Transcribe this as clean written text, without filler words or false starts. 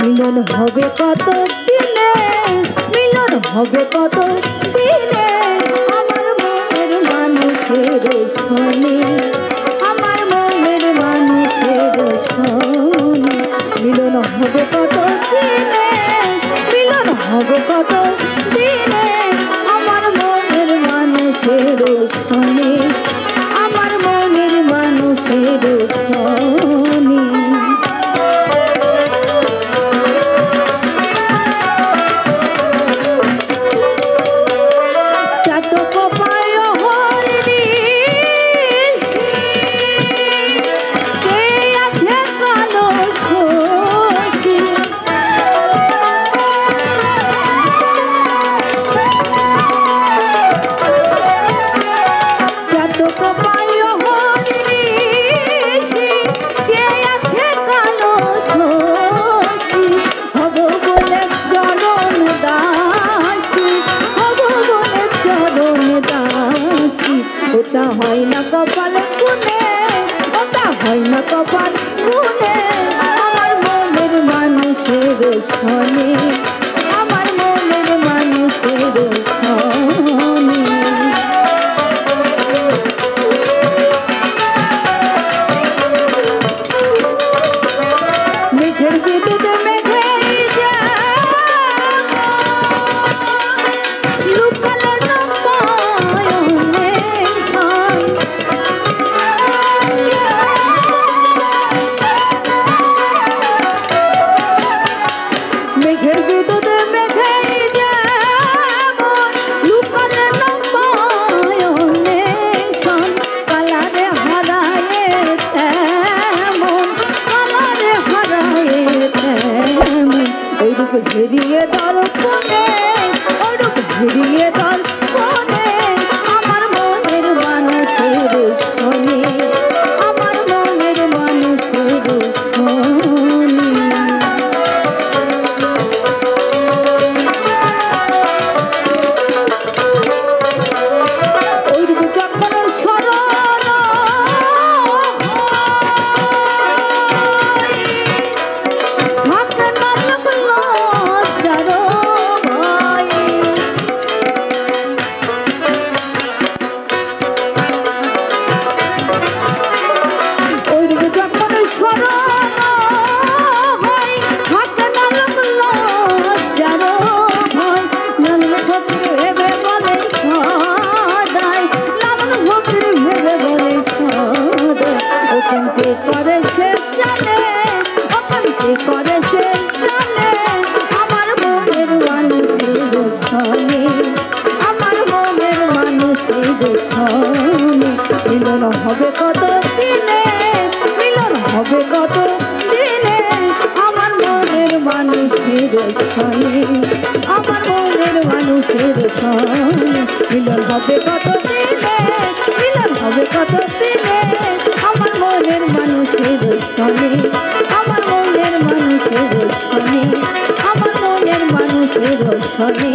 মিলন হবে কত দিনে, মিলন হবে কত দিনে, আমার মনের মানুষের শোনে, আমার মনের মানুষের শোনে। মিলন হবে কত দিনে, মিলন হবে কত দিনে, আমার মনের মানুষের শোনে, আমার মনের মানুষের শোনে। ওটা হয় না কপাল গুনে, ওটা হয় না কপাল গুনে, আমার মনের মানুষের শোনে, আমার মনের মানুষের শোনে। মেঘের বিদ্যুৎ মেঘে লুকালো নয়নে মেঘের বিদ্যুৎ মেঘে যেমন লুকালো নয়নে সন, কালারে হারায়ে তেমন, কালারে হারায়ে তেমন। ওইরূপ হেরিয়ে দর্পণে, ওইরূপ হেরিয়ে দর্পণে, আমার মনের মানুষের শোনে, আমার মনের মানুষের শোনে। করে সে জানে, করে সে জানে, আমার মনের মানুষের শোনে, আমার মনের মানুষের শোনে। মিলন হবে কত দিনে, মিলন হবে কত দিনে, আমার মনের মানুষের শোনে, আমার মনের মানুষের শোনে। মিলন হবে কত দিনে, মিলন হবে কত দিনে, আমার মনের মানুষের শোনে, আমার মনের মানুষের শোনে, আমার মনের মানুষের শোনে।